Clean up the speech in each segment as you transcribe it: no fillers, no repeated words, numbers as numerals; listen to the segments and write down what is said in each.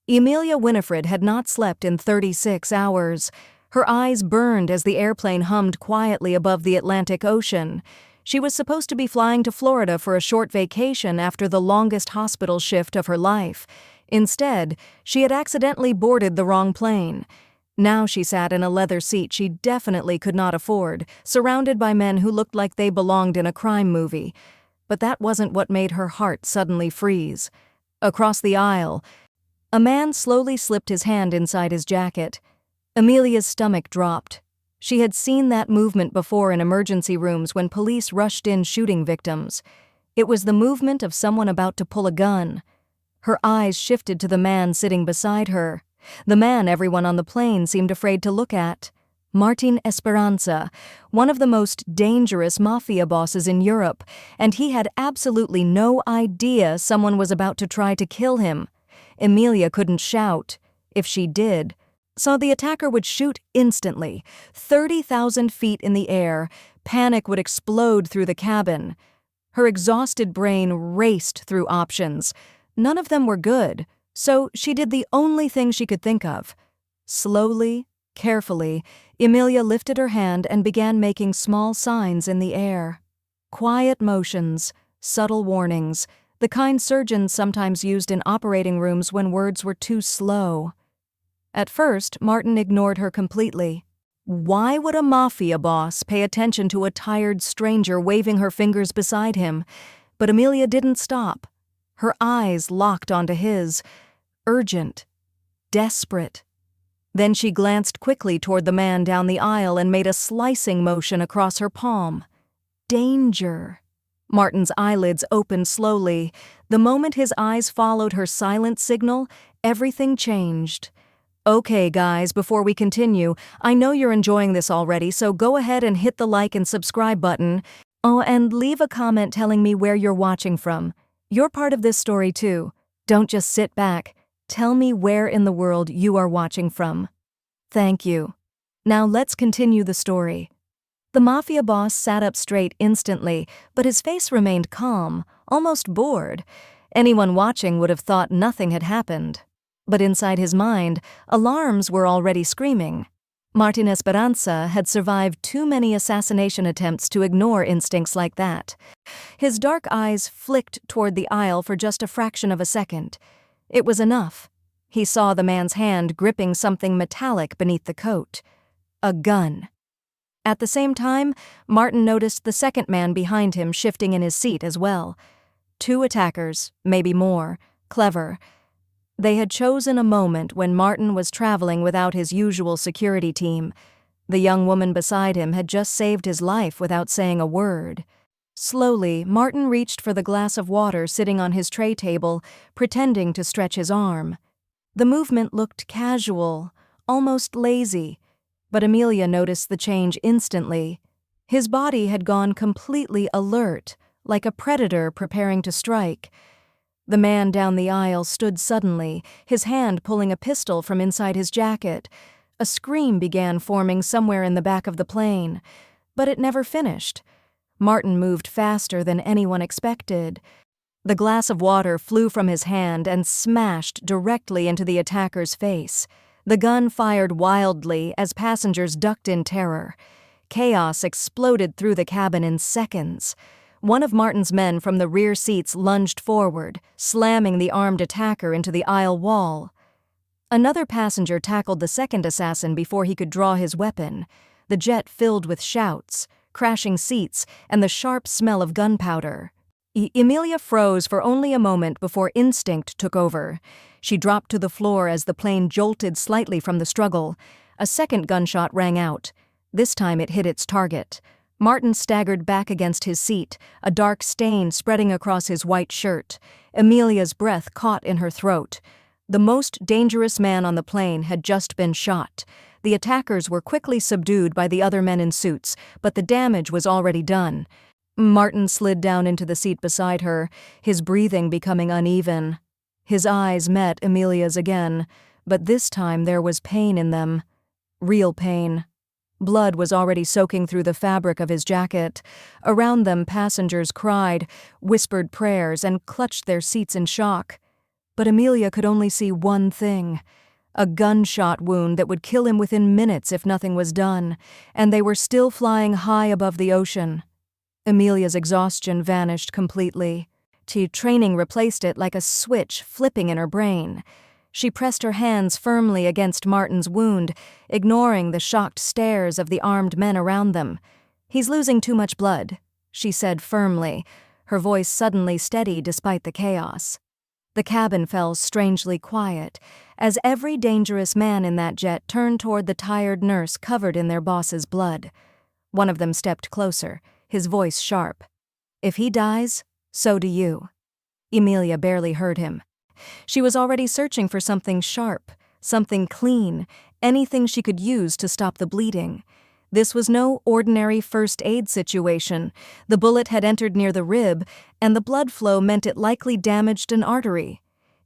Emilia Winifred had not slept in 36 hours. Her eyes burned as the airplane hummed quietly above the Atlantic Ocean. She was supposed to be flying to Florida for a short vacation after the longest hospital shift of her life. Instead, she had accidentally boarded the wrong plane. Now she sat in a leather seat she definitely could not afford, surrounded by men who looked like they belonged in a crime movie. But that wasn't what made her heart suddenly freeze. Across the aisle, a man slowly slipped his hand inside his jacket. Emilia's stomach dropped. She had seen that movement before in emergency rooms when police rushed in shooting victims. It was the movement of someone about to pull a gun. Her eyes shifted to the man sitting beside her, the man everyone on the plane seemed afraid to look at. Martin Esperanza, one of the most dangerous mafia bosses in Europe, and he had absolutely no idea someone was about to try to kill him. Emilia couldn't shout. If she did, so the attacker would shoot instantly, 30,000 feet in the air. Panic would explode through the cabin. Her exhausted brain raced through options. None of them were good, so she did the only thing she could think of. Slowly, carefully, Emilia lifted her hand and began making small signs in the air. Quiet motions, subtle warnings, the kind surgeons sometimes used in operating rooms when words were too slow. At first, Martin ignored her completely. Why would a mafia boss pay attention to a tired stranger waving her fingers beside him? But Emilia didn't stop. Her eyes locked onto his, urgent, desperate. Then she glanced quickly toward the man down the aisle and made a slicing motion across her palm. Danger. Martin's eyelids opened slowly. The moment his eyes followed her silent signal, everything changed. Okay, guys, before we continue, I know you're enjoying this already, so go ahead and hit the like and subscribe button. Oh, and leave a comment telling me where you're watching from. You're part of this story too. Don't just sit back. Tell me where in the world you are watching from. Thank you. Now let's continue the story. The mafia boss sat up straight instantly, but his face remained calm, almost bored. Anyone watching would have thought nothing had happened. But inside his mind, alarms were already screaming. Martin Esperanza had survived too many assassination attempts to ignore instincts like that. His dark eyes flicked toward the aisle for just a fraction of a second. It was enough. He saw the man's hand gripping something metallic beneath the coat. A gun. At the same time, Martin noticed the second man behind him shifting in his seat as well. 2 attackers, maybe more. Clever. They had chosen a moment when Martin was traveling without his usual security team. The young woman beside him had just saved his life without saying a word. Slowly, Martin reached for the glass of water sitting on his tray table, pretending to stretch his arm. The movement looked casual, almost lazy, but Emilia noticed the change instantly. His body had gone completely alert, like a predator preparing to strike. The man down the aisle stood suddenly, his hand pulling a pistol from inside his jacket. A scream began forming somewhere in the back of the plane, but it never finished. Martin moved faster than anyone expected. The glass of water flew from his hand and smashed directly into the attacker's face. The gun fired wildly as passengers ducked in terror. Chaos exploded through the cabin in seconds. One of Martin's men from the rear seats lunged forward, slamming the armed attacker into the aisle wall. Another passenger tackled the second assassin before he could draw his weapon. The jet filled with shouts, crashing seats, and the sharp smell of gunpowder. Emilia froze for only a moment before instinct took over. She dropped to the floor as the plane jolted slightly from the struggle. A second gunshot rang out. This time it hit its target. Martin staggered back against his seat, a dark stain spreading across his white shirt. Emilia's breath caught in her throat. The most dangerous man on the plane had just been shot. The attackers were quickly subdued by the other men in suits, but the damage was already done. Martin slid down into the seat beside her, his breathing becoming uneven. His eyes met Emilia's again, but this time there was pain in them. Real pain. Blood was already soaking through the fabric of his jacket. Around them, passengers cried, whispered prayers, and clutched their seats in shock. But Emilia could only see one thing: a gunshot wound that would kill him within minutes if nothing was done, and they were still flying high above the ocean. Emilia's exhaustion vanished completely. Training replaced it like a switch flipping in her brain. She pressed her hands firmly against Martin's wound, ignoring the shocked stares of the armed men around them. "He's losing too much blood," she said firmly, her voice suddenly steady despite the chaos. The cabin fell strangely quiet, as every dangerous man in that jet turned toward the tired nurse covered in their boss's blood. One of them stepped closer, his voice sharp. "If he dies, so do you." Emilia barely heard him. She was already searching for something sharp, something clean, anything she could use to stop the bleeding. This was no ordinary first aid situation. The bullet had entered near the rib, and the blood flow meant it likely damaged an artery.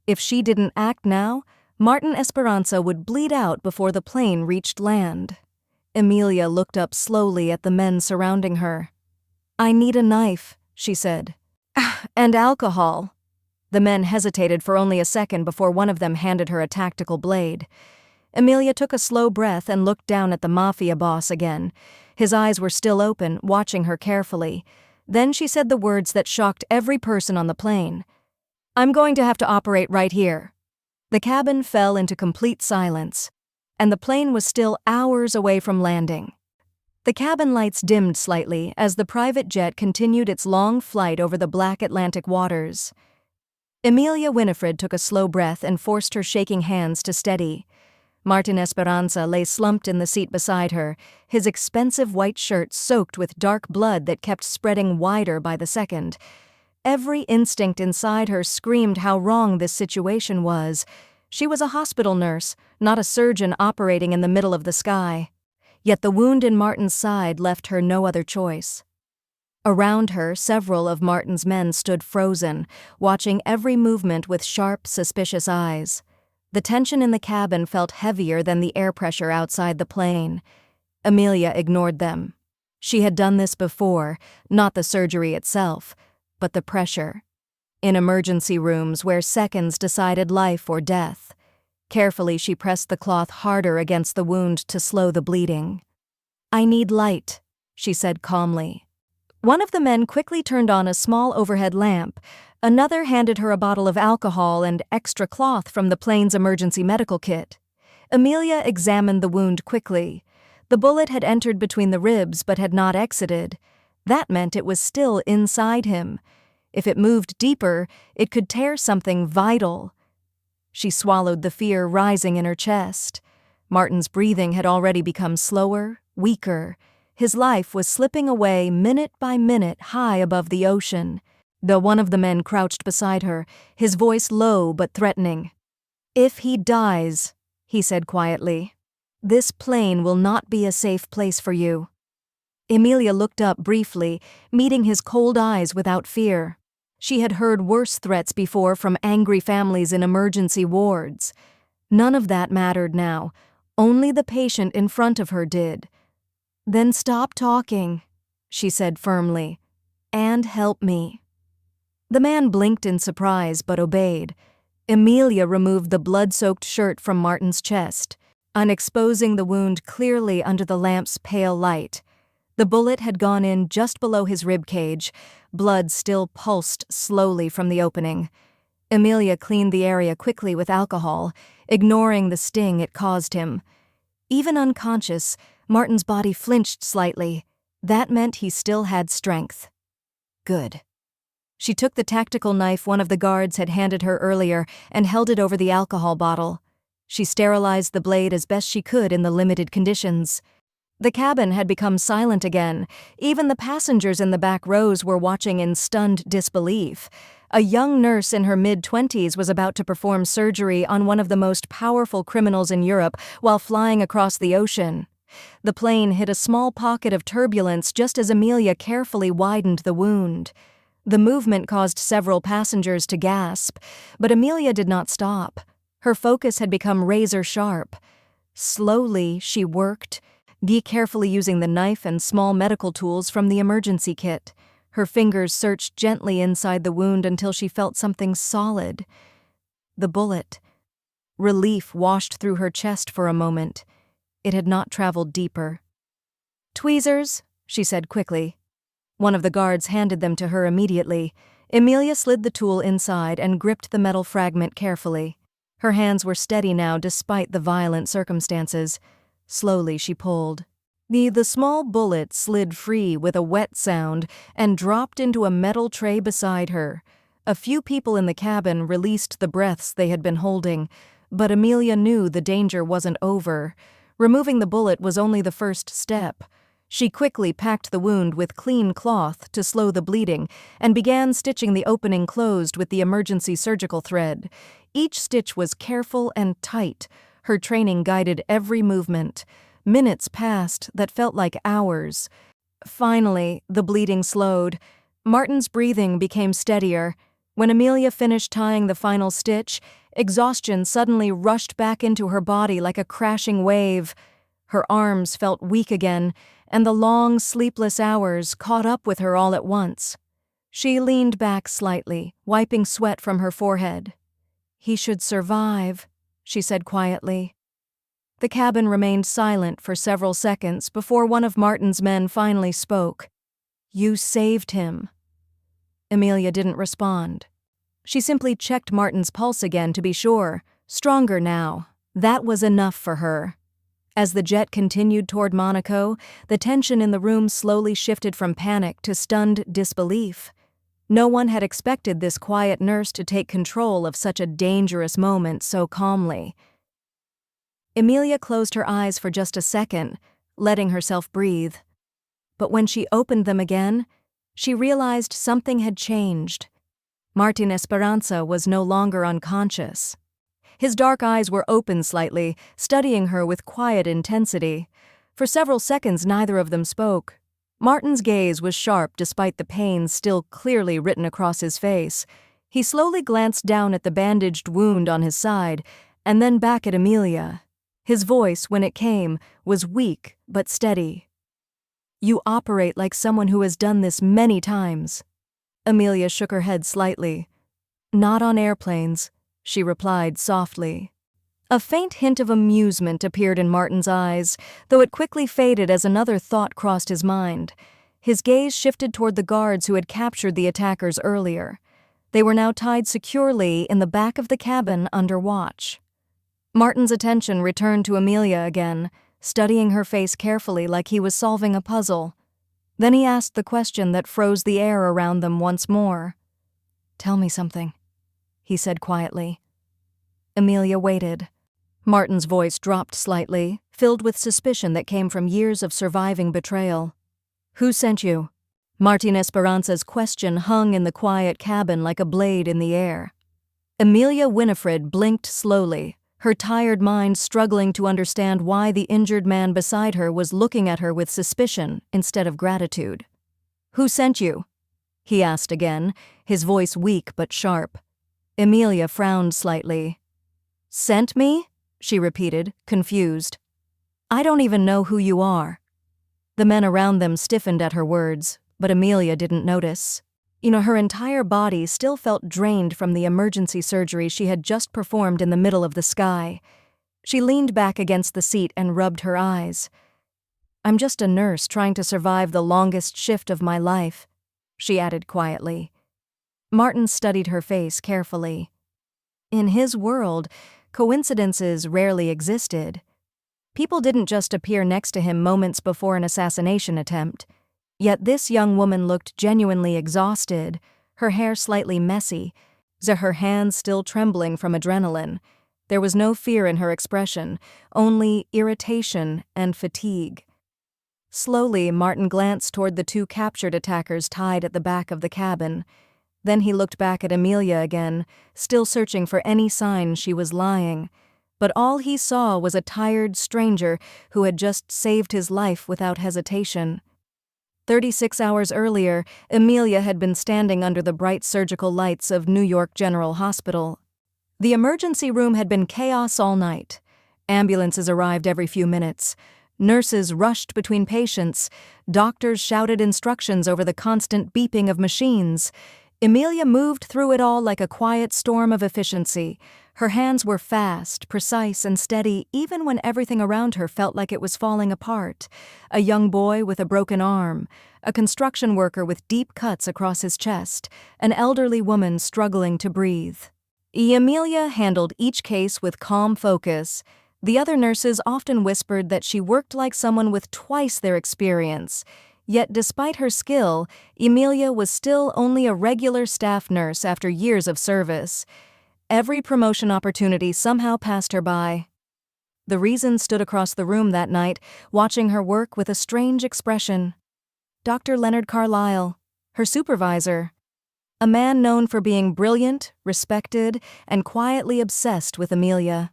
If she didn't act now, Martin Esperanza would bleed out before the plane reached land. Emilia looked up slowly at the men surrounding her. "I need a knife," she said. "And alcohol." The men hesitated for only a second before one of them handed her a tactical blade. Emilia took a slow breath and looked down at the Mafia boss again. His eyes were still open, watching her carefully. Then she said the words that shocked every person on the plane. "I'm going to have to operate right here." The cabin fell into complete silence, and the plane was still hours away from landing. The cabin lights dimmed slightly as the private jet continued its long flight over the black Atlantic waters. Emilia Winifred took a slow breath and forced her shaking hands to steady. Martin Esperanza lay slumped in the seat beside her, his expensive white shirt soaked with dark blood that kept spreading wider by the second. Every instinct inside her screamed how wrong this situation was. She was a hospital nurse, not a surgeon operating in the middle of the sky. Yet the wound in Martin's side left her no other choice. Around her, several of Martin's men stood frozen, watching every movement with sharp, suspicious eyes. The tension in the cabin felt heavier than the air pressure outside the plane. Emilia ignored them. She had done this before, not the surgery itself, but the pressure. In emergency rooms where seconds decided life or death. Carefully, she pressed the cloth harder against the wound to slow the bleeding. "I need light," she said calmly. One of the men quickly turned on a small overhead lamp. Another handed her a bottle of alcohol and extra cloth from the plane's emergency medical kit. Emilia examined the wound quickly. The bullet had entered between the ribs but had not exited. That meant it was still inside him. If it moved deeper, it could tear something vital. She swallowed the fear rising in her chest. Martin's breathing had already become slower, weaker. His life was slipping away minute by minute high above the ocean. Though one of the men crouched beside her, his voice low but threatening. "If he dies," he said quietly, "this plane will not be a safe place for you." Emilia looked up briefly, meeting his cold eyes without fear. She had heard worse threats before from angry families in emergency wards. None of that mattered now. Only the patient in front of her did. "Then stop talking," she said firmly, "and help me." The man blinked in surprise but obeyed. Emilia removed the blood-soaked shirt from Martin's chest, unexposing the wound clearly under the lamp's pale light. The bullet had gone in just below his ribcage. Blood still pulsed slowly from the opening. Emilia cleaned the area quickly with alcohol, ignoring the sting it caused him. Even unconscious, Martin's body flinched slightly. That meant he still had strength. Good. She took the tactical knife one of the guards had handed her earlier and held it over the alcohol bottle. She sterilized the blade as best she could in the limited conditions. The cabin had become silent again. Even the passengers in the back rows were watching in stunned disbelief. A young nurse in her mid-20s was about to perform surgery on one of the most powerful criminals in Europe while flying across the ocean. The plane hit a small pocket of turbulence just as Emilia carefully widened the wound. The movement caused several passengers to gasp, but Emilia did not stop. Her focus had become razor-sharp. Slowly, she worked, carefully using the knife and small medical tools from the emergency kit. Her fingers searched gently inside the wound until she felt something solid. The bullet. Relief washed through her chest for a moment. It had not traveled deeper. "Tweezers," she said quickly. One of the guards handed them to her immediately. Emilia slid the tool inside and gripped the metal fragment carefully. Her hands were steady now despite the violent circumstances. Slowly she pulled. The small bullet slid free with a wet sound and dropped into a metal tray beside her. A few people in the cabin released the breaths they had been holding, but Emilia knew the danger wasn't over. Removing the bullet was only the first step. She quickly packed the wound with clean cloth to slow the bleeding and began stitching the opening closed with the emergency surgical thread. Each stitch was careful and tight. Her training guided every movement. Minutes passed that felt like hours. Finally, the bleeding slowed. Martin's breathing became steadier. When Emilia finished tying the final stitch, exhaustion suddenly rushed back into her body like a crashing wave. Her arms felt weak again, and the long, sleepless hours caught up with her all at once. She leaned back slightly, wiping sweat from her forehead. "He should survive," she said quietly. The cabin remained silent for several seconds before one of Martin's men finally spoke. "You saved him." Emilia didn't respond. She simply checked Martin's pulse again to be sure. Stronger now. That was enough for her. As the jet continued toward Monaco, the tension in the room slowly shifted from panic to stunned disbelief. No one had expected this quiet nurse to take control of such a dangerous moment so calmly. Emilia closed her eyes for just a second, letting herself breathe. But when she opened them again, she realized something had changed. Martin Esperanza was no longer unconscious. His dark eyes were open slightly, studying her with quiet intensity. For several seconds neither of them spoke. Martin's gaze was sharp despite the pain still clearly written across his face. He slowly glanced down at the bandaged wound on his side, and then back at Emilia. His voice, when it came, was weak but steady. "You operate like someone who has done this many times." Emilia shook her head slightly. "Not on airplanes," she replied softly. A faint hint of amusement appeared in Martin's eyes, though it quickly faded as another thought crossed his mind. His gaze shifted toward the guards who had captured the attackers earlier. They were now tied securely in the back of the cabin under watch. Martin's attention returned to Emilia again, studying her face carefully like he was solving a puzzle. Then he asked the question that froze the air around them once more. "Tell me something," he said quietly. Emilia waited. Martin's voice dropped slightly, filled with suspicion that came from years of surviving betrayal. "Who sent you?" Martin Esperanza's question hung in the quiet cabin like a blade in the air. Emilia Winifred blinked slowly, her tired mind struggling to understand why the injured man beside her was looking at her with suspicion instead of gratitude. "Who sent you?" he asked again, his voice weak but sharp. Emilia frowned slightly. "Sent me?" she repeated, confused. "I don't even know who you are." The men around them stiffened at her words, but Emilia didn't notice. Her entire body still felt drained from the emergency surgery she had just performed in the middle of the sky. She leaned back against the seat and rubbed her eyes. "I'm just a nurse trying to survive the longest shift of my life," she added quietly. Martin studied her face carefully. In his world, coincidences rarely existed. People didn't just appear next to him moments before an assassination attempt. Yet this young woman looked genuinely exhausted, her hair slightly messy, her hands still trembling from adrenaline. There was no fear in her expression, only irritation and fatigue. Slowly, Martin glanced toward the two captured attackers tied at the back of the cabin. Then he looked back at Emilia again, still searching for any sign she was lying. But all he saw was a tired stranger who had just saved his life without hesitation. 36 hours earlier, Emilia had been standing under the bright surgical lights of New York General Hospital. The emergency room had been chaos all night. Ambulances arrived every few minutes. Nurses rushed between patients. Doctors shouted instructions over the constant beeping of machines. Emilia moved through it all like a quiet storm of efficiency. Her hands were fast, precise, and steady even when everything around her felt like it was falling apart. A young boy with a broken arm, a construction worker with deep cuts across his chest, an elderly woman struggling to breathe. Emilia handled each case with calm focus. The other nurses often whispered that she worked like someone with twice their experience. Yet despite her skill, Emilia was still only a regular staff nurse after years of service. Every promotion opportunity somehow passed her by. The Reason stood across the room that night, watching her work with a strange expression. Dr. Leonard Carlisle, her supervisor. A man known for being brilliant, respected, and quietly obsessed with Emilia.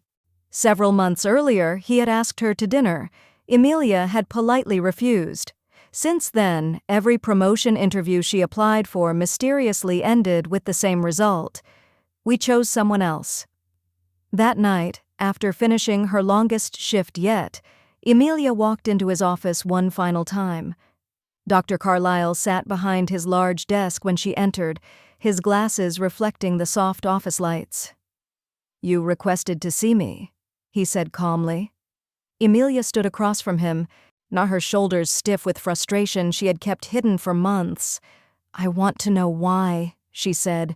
Several months earlier, he had asked her to dinner. Emilia had politely refused. Since then, every promotion interview she applied for mysteriously ended with the same result. We chose someone else. That night, after finishing her longest shift yet, Emilia walked into his office one final time. Dr. Carlisle sat behind his large desk when she entered, his glasses reflecting the soft office lights. "You requested to see me," he said calmly. Emilia stood across from him, now her shoulders stiff with frustration she had kept hidden for months. "I want to know why," she said.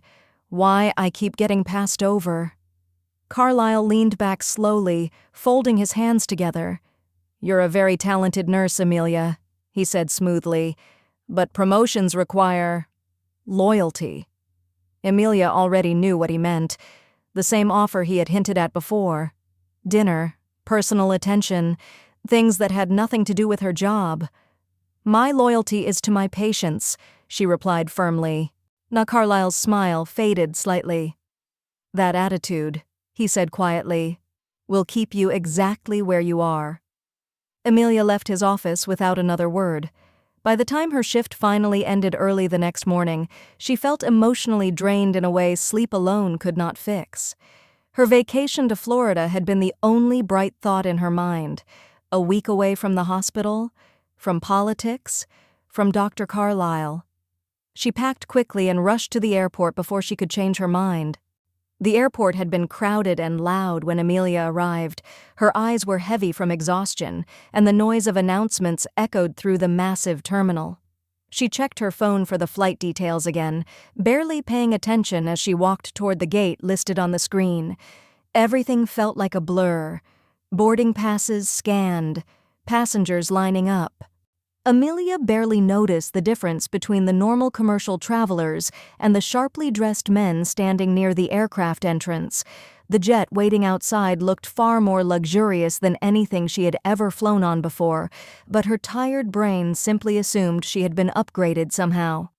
"Why I keep getting passed over." Carlisle leaned back slowly, folding his hands together. "You're a very talented nurse, Emilia," he said smoothly, "but promotions require loyalty." Emilia already knew what he meant. The same offer he had hinted at before. Dinner, personal attention, things that had nothing to do with her job. "My loyalty is to my patients," she replied firmly. Now Carlisle's smile faded slightly. "That attitude," he said quietly, "will keep you exactly where you are." Emilia left his office without another word. By the time her shift finally ended early the next morning, she felt emotionally drained in a way sleep alone could not fix. Her vacation to Florida had been the only bright thought in her mind. A week away from the hospital, from politics, from Dr. Carlisle. She packed quickly and rushed to the airport before she could change her mind. The airport had been crowded and loud when Emilia arrived. Her eyes were heavy from exhaustion, and the noise of announcements echoed through the massive terminal. She checked her phone for the flight details again, barely paying attention as she walked toward the gate listed on the screen. Everything felt like a blur. Boarding passes scanned, passengers lining up. Emilia barely noticed the difference between the normal commercial travelers and the sharply dressed men standing near the aircraft entrance. The jet waiting outside looked far more luxurious than anything she had ever flown on before, but her tired brain simply assumed she had been upgraded somehow.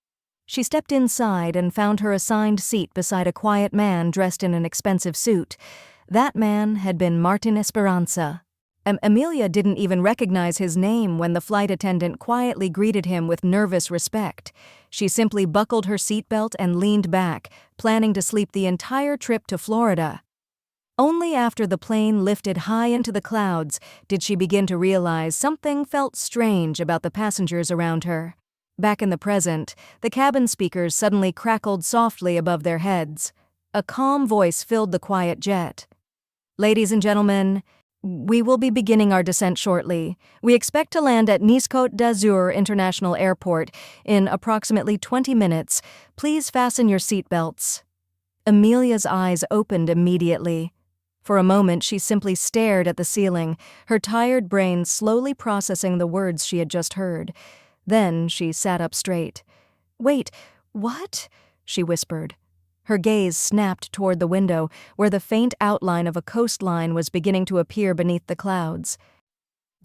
She stepped inside and found her assigned seat beside a quiet man dressed in an expensive suit. That man had been Martin Esperanza. Emilia didn't even recognize his name when the flight attendant quietly greeted him with nervous respect. She simply buckled her seatbelt and leaned back, planning to sleep the entire trip to Florida. Only after the plane lifted high into the clouds did she begin to realize something felt strange about the passengers around her. Back in the present, the cabin speakers suddenly crackled softly above their heads. A calm voice filled the quiet jet. "Ladies and gentlemen, we will be beginning our descent shortly. We expect to land at Nice-Côte d'Azur International Airport in approximately 20 minutes. Please fasten your seatbelts." Emilia's eyes opened immediately. For a moment, she simply stared at the ceiling, her tired brain slowly processing the words she had just heard. Then she sat up straight. "Wait, what?" she whispered. Her gaze snapped toward the window, where the faint outline of a coastline was beginning to appear beneath the clouds.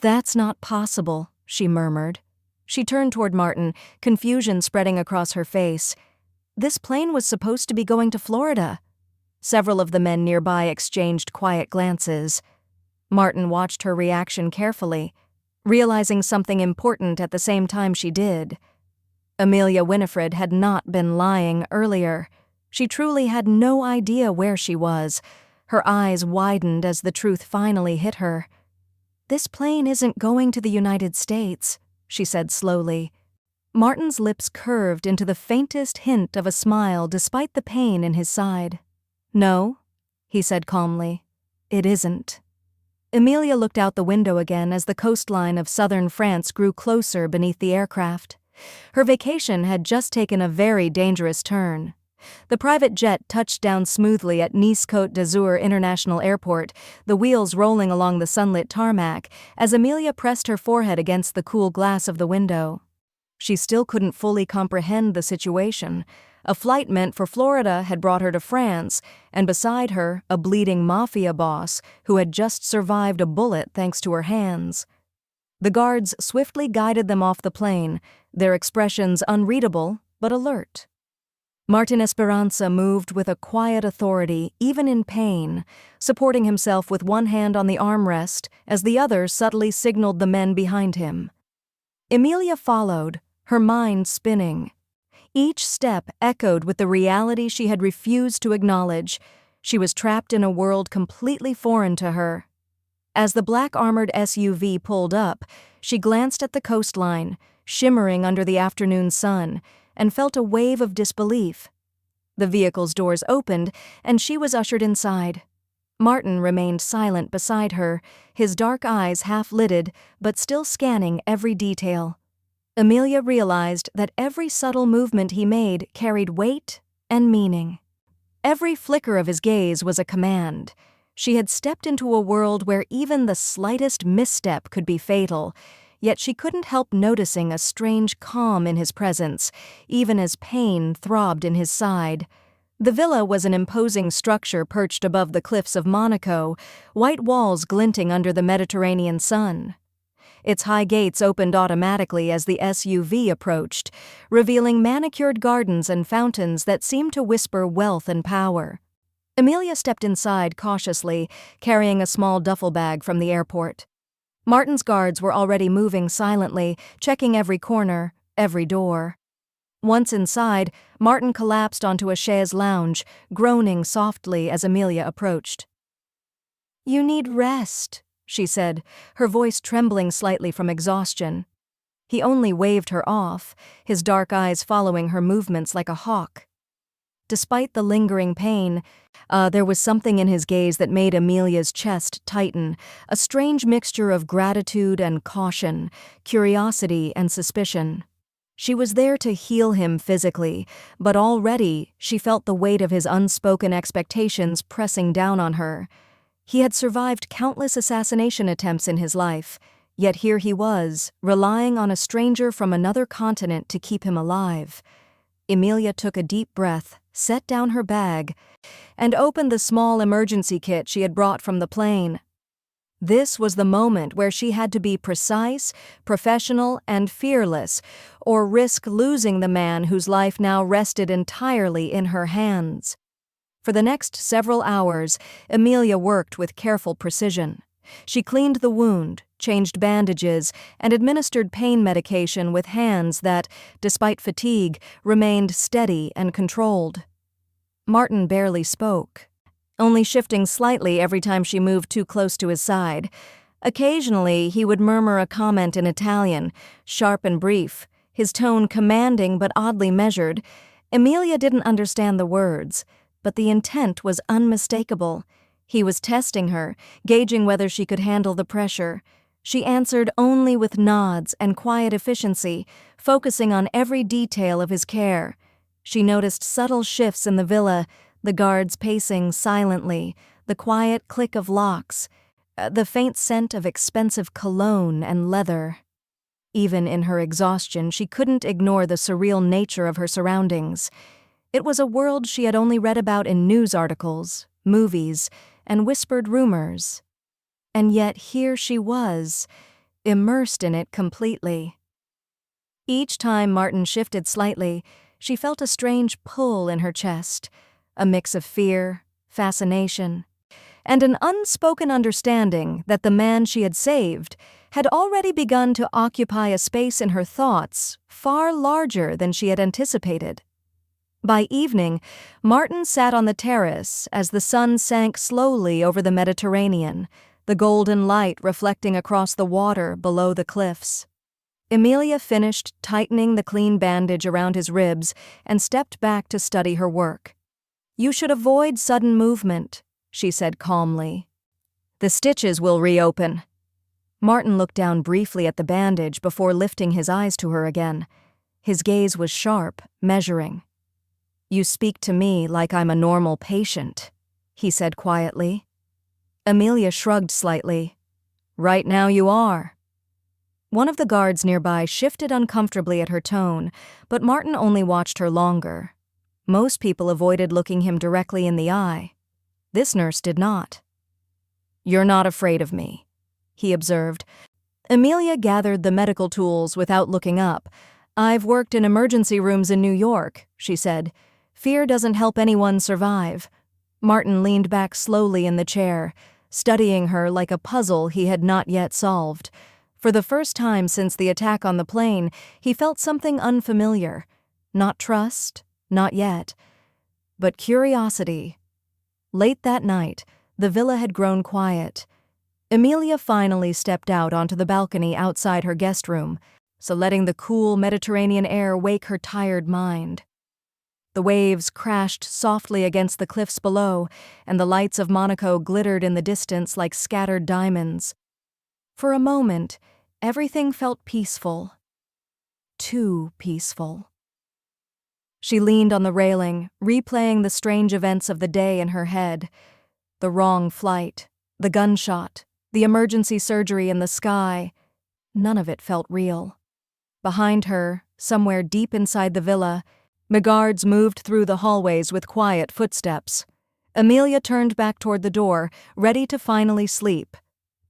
"That's not possible," she murmured. She turned toward Martin, confusion spreading across her face. This plane was supposed to be going to Florida. Several of the men nearby exchanged quiet glances. Martin watched her reaction carefully, realizing something important at the same time she did. Emilia Winifred had not been lying earlier. She truly had no idea where she was. Her eyes widened as the truth finally hit her. "This plane isn't going to the United States," she said slowly. Martin's lips curved into the faintest hint of a smile despite the pain in his side. "No?" he said calmly. "It isn't." Emilia looked out the window again as the coastline of southern France grew closer beneath the aircraft. Her vacation had just taken a very dangerous turn. The private jet touched down smoothly at Nice Côte d'Azur International Airport, the wheels rolling along the sunlit tarmac as Emilia pressed her forehead against the cool glass of the window. She still couldn't fully comprehend the situation. A flight meant for Florida had brought her to France, and beside her, a bleeding Mafia boss who had just survived a bullet thanks to her hands. The guards swiftly guided them off the plane, their expressions unreadable but alert. Martin Esperanza moved with a quiet authority, even in pain, supporting himself with one hand on the armrest as the other subtly signaled the men behind him. Emilia followed, her mind spinning. Each step echoed with the reality she had refused to acknowledge. She was trapped in a world completely foreign to her. As the black-armored SUV pulled up, she glanced at the coastline, shimmering under the afternoon sun, and felt a wave of disbelief. The vehicle's doors opened, and she was ushered inside. Martin remained silent beside her, his dark eyes half-lidded, but still scanning every detail. Emilia realized that every subtle movement he made carried weight and meaning. Every flicker of his gaze was a command. She had stepped into a world where even the slightest misstep could be fatal, yet she couldn't help noticing a strange calm in his presence, even as pain throbbed in his side. The villa was an imposing structure perched above the cliffs of Monaco, white walls glinting under the Mediterranean sun. Its high gates opened automatically as the SUV approached, revealing manicured gardens and fountains that seemed to whisper wealth and power. Emilia stepped inside cautiously, carrying a small duffel bag from the airport. Martin's guards were already moving silently, checking every corner, every door. Once inside, Martin collapsed onto a chaise lounge, groaning softly as Emilia approached. "You need rest," she said, her voice trembling slightly from exhaustion. He only waved her off, his dark eyes following her movements like a hawk. Despite the lingering pain, there was something in his gaze that made Emilia's chest tighten, a strange mixture of gratitude and caution, curiosity and suspicion. She was there to heal him physically, but already she felt the weight of his unspoken expectations pressing down on her. He had survived countless assassination attempts in his life, yet here he was, relying on a stranger from another continent to keep him alive. Emilia took a deep breath, set down her bag, and opened the small emergency kit she had brought from the plane. This was the moment where she had to be precise, professional, and fearless, or risk losing the man whose life now rested entirely in her hands. For the next several hours, Emilia worked with careful precision. She cleaned the wound, changed bandages, and administered pain medication with hands that, despite fatigue, remained steady and controlled. Martin barely spoke, only shifting slightly every time she moved too close to his side. Occasionally, he would murmur a comment in Italian, sharp and brief, his tone commanding but oddly measured. Emilia didn't understand the words, but the intent was unmistakable. He was testing her, gauging whether she could handle the pressure. She answered only with nods and quiet efficiency, focusing on every detail of his care. She noticed subtle shifts in the villa, the guards pacing silently, the quiet click of locks, the faint scent of expensive cologne and leather. Even in her exhaustion, she couldn't ignore the surreal nature of her surroundings. It was a world she had only read about in news articles, movies, and whispered rumors. And yet here she was, immersed in it completely. Each time Martin shifted slightly, she felt a strange pull in her chest, a mix of fear, fascination, and an unspoken understanding that the man she had saved had already begun to occupy a space in her thoughts far larger than she had anticipated. By evening, Martin sat on the terrace as the sun sank slowly over the Mediterranean, the golden light reflecting across the water below the cliffs. Emilia finished tightening the clean bandage around his ribs and stepped back to study her work. "You should avoid sudden movement," she said calmly. "The stitches will reopen." Martin looked down briefly at the bandage before lifting his eyes to her again. His gaze was sharp, measuring. "You speak to me like I'm a normal patient," he said quietly. Emilia shrugged slightly. "Right now you are." One of the guards nearby shifted uncomfortably at her tone, but Martin only watched her longer. Most people avoided looking him directly in the eye. This nurse did not. "You're not afraid of me," he observed. Emilia gathered the medical tools without looking up. "I've worked in emergency rooms in New York," she said. "Fear doesn't help anyone survive." Martin leaned back slowly in the chair, studying her like a puzzle he had not yet solved. For the first time since the attack on the plane, he felt something unfamiliar. Not trust, not yet, but curiosity. Late that night, the villa had grown quiet. Emilia finally stepped out onto the balcony outside her guest room, so letting the cool Mediterranean air wake her tired mind. The waves crashed softly against the cliffs below, and the lights of Monaco glittered in the distance like scattered diamonds. For a moment, everything felt peaceful. Too peaceful. She leaned on the railing, replaying the strange events of the day in her head. The wrong flight, the gunshot, the emergency surgery in the sky. None of it felt real. Behind her, somewhere deep inside the villa, the guards moved through the hallways with quiet footsteps. Emilia turned back toward the door, ready to finally sleep.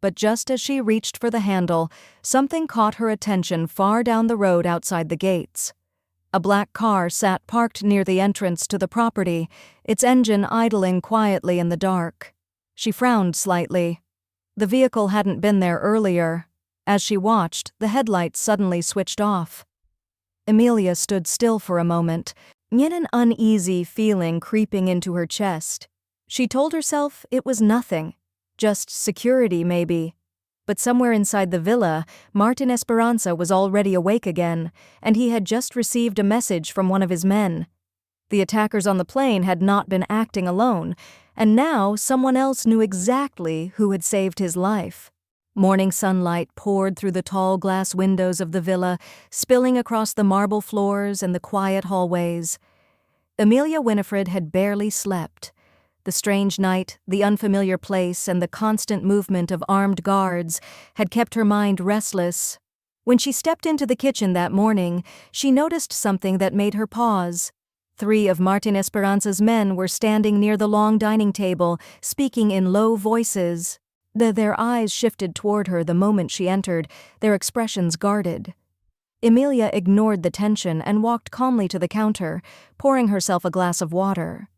But just as she reached for the handle, something caught her attention far down the road outside the gates. A black car sat parked near the entrance to the property, its engine idling quietly in the dark. She frowned slightly. The vehicle hadn't been there earlier. As she watched, the headlights suddenly switched off. Emilia stood still for a moment, yet an uneasy feeling creeping into her chest. She told herself it was nothing, just security maybe. But somewhere inside the villa, Martin Esperanza was already awake again, and he had just received a message from one of his men. The attackers on the plane had not been acting alone, and now someone else knew exactly who had saved his life. Morning sunlight poured through the tall glass windows of the villa, spilling across the marble floors and the quiet hallways. Emilia Winifred had barely slept. The strange night, the unfamiliar place, and the constant movement of armed guards had kept her mind restless. When she stepped into the kitchen that morning, she noticed something that made her pause. 3 of Martin Esperanza's men were standing near the long dining table, speaking in low voices. Their eyes shifted toward her the moment she entered, their expressions guarded. Emilia ignored the tension and walked calmly to the counter, pouring herself a glass of water.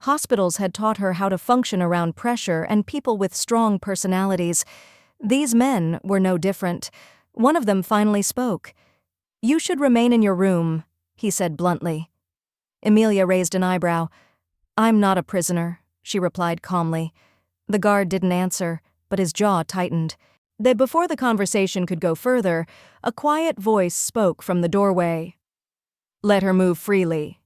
Hospitals had taught her how to function around pressure and people with strong personalities. These men were no different. One of them finally spoke. "You should remain in your room," he said bluntly. Emilia raised an eyebrow. "I'm not a prisoner," she replied calmly. The guard didn't answer, but his jaw tightened. Before the conversation could go further, a quiet voice spoke from the doorway. "Let her move freely."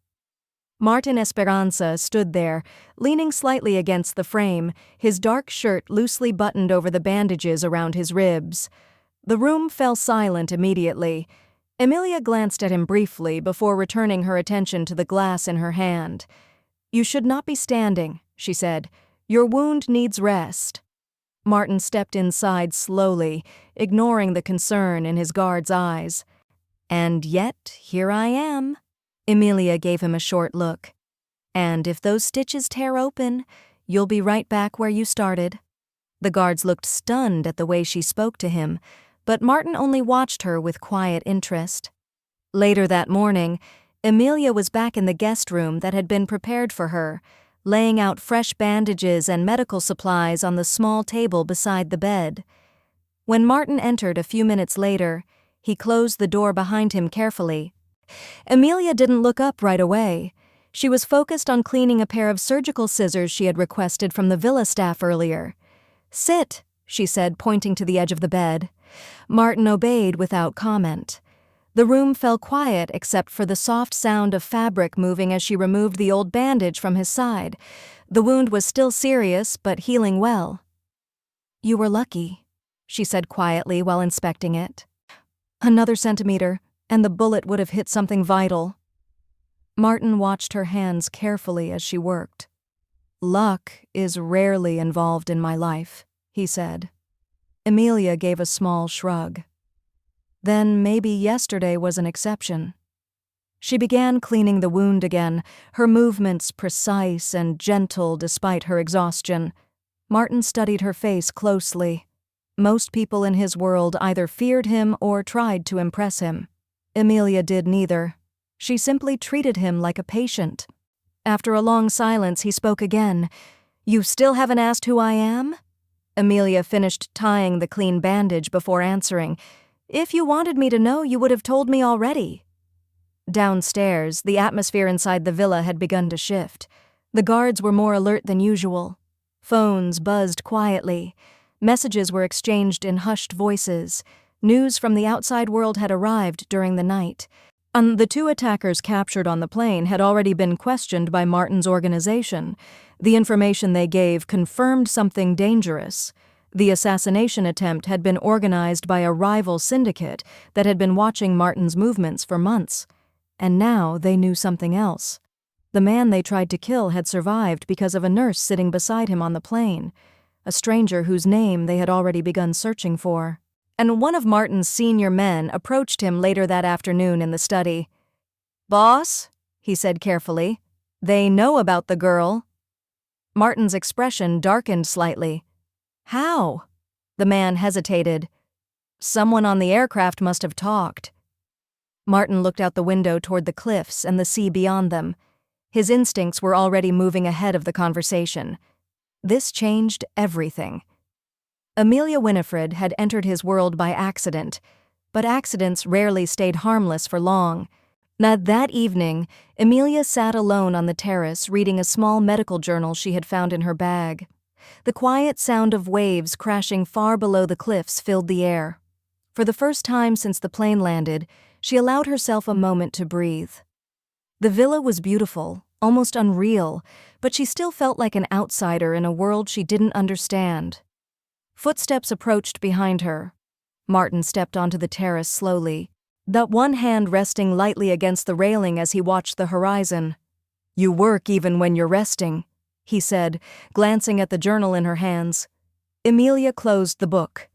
Martin Esperanza stood there, leaning slightly against the frame, his dark shirt loosely buttoned over the bandages around his ribs. The room fell silent immediately. Emilia glanced at him briefly before returning her attention to the glass in her hand. "You should not be standing," she said. "Your wound needs rest." Martin stepped inside slowly, ignoring the concern in his guard's eyes. "And yet, here I am." Emilia gave him a short look. "And if those stitches tear open, you'll be right back where you started." The guards looked stunned at the way she spoke to him, but Martin only watched her with quiet interest. Later that morning, Emilia was back in the guest room that had been prepared for her, laying out fresh bandages and medical supplies on the small table beside the bed. When Martin entered a few minutes later, he closed the door behind him carefully. Emilia didn't look up right away. She was focused on cleaning a pair of surgical scissors she had requested from the villa staff earlier. "Sit," she said, pointing to the edge of the bed. Martin obeyed without comment. The room fell quiet except for the soft sound of fabric moving as she removed the old bandage from his side. The wound was still serious, but healing well. "You were lucky," she said quietly while inspecting it. "Another centimeter, and the bullet would have hit something vital." Martin watched her hands carefully as she worked. "Luck is rarely involved in my life," he said. Emilia gave a small shrug. "Then maybe yesterday was an exception." She began cleaning the wound again, her movements precise and gentle despite her exhaustion. Martin studied her face closely. Most people in his world either feared him or tried to impress him. Emilia did neither. She simply treated him like a patient. After a long silence, he spoke again. "You still haven't asked who I am?" Emilia finished tying the clean bandage before answering. "If you wanted me to know, you would have told me already." Downstairs, the atmosphere inside the villa had begun to shift. The guards were more alert than usual. Phones buzzed quietly. Messages were exchanged in hushed voices. News from the outside world had arrived during the night. The two attackers captured on the plane had already been questioned by Martin's organization. The information they gave confirmed something dangerous. The assassination attempt had been organized by a rival syndicate that had been watching Martin's movements for months. And now they knew something else. The man they tried to kill had survived because of a nurse sitting beside him on the plane, a stranger whose name they had already begun searching for. And one of Martin's senior men approached him later that afternoon in the study. "Boss," he said carefully, "they know about the girl." Martin's expression darkened slightly. "How?" The man hesitated. "Someone on the aircraft must have talked." Martin looked out the window toward the cliffs and the sea beyond them. His instincts were already moving ahead of the conversation. This changed everything. Emilia Winifred had entered his world by accident, but accidents rarely stayed harmless for long. Now, that evening, Emilia sat alone on the terrace reading a small medical journal she had found in her bag. The quiet sound of waves crashing far below the cliffs filled the air. For the first time since the plane landed, she allowed herself a moment to breathe. The villa was beautiful, almost unreal, but she still felt like an outsider in a world she didn't understand. Footsteps approached behind her. Martin stepped onto the terrace slowly, that one hand resting lightly against the railing as he watched the horizon. "You work even when you're resting," he said, glancing at the journal in her hands. Emilia closed the book.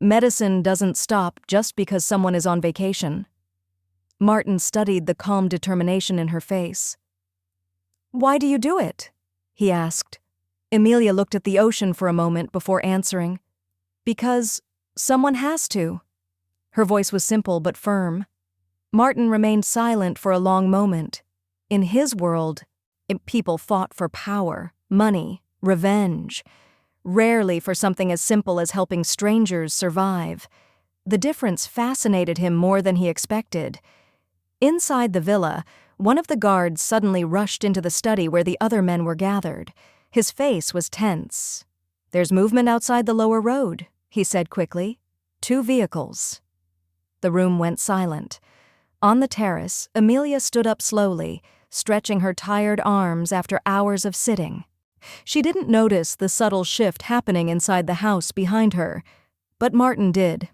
"Medicine doesn't stop just because someone is on vacation." Martin studied the calm determination in her face. "Why do you do it?" he asked. Emilia looked at the ocean for a moment before answering. "Because someone has to." Her voice was simple but firm. Martin remained silent for a long moment. In his world, people fought for power, money, revenge. Rarely for something as simple as helping strangers survive. The difference fascinated him more than he expected. Inside the villa, one of the guards suddenly rushed into the study where the other men were gathered. His face was tense. "There's movement outside the lower road," he said quickly. "2 vehicles." The room went silent. On the terrace, Emilia stood up slowly, stretching her tired arms after hours of sitting. She didn't notice the subtle shift happening inside the house behind her, but Martin did.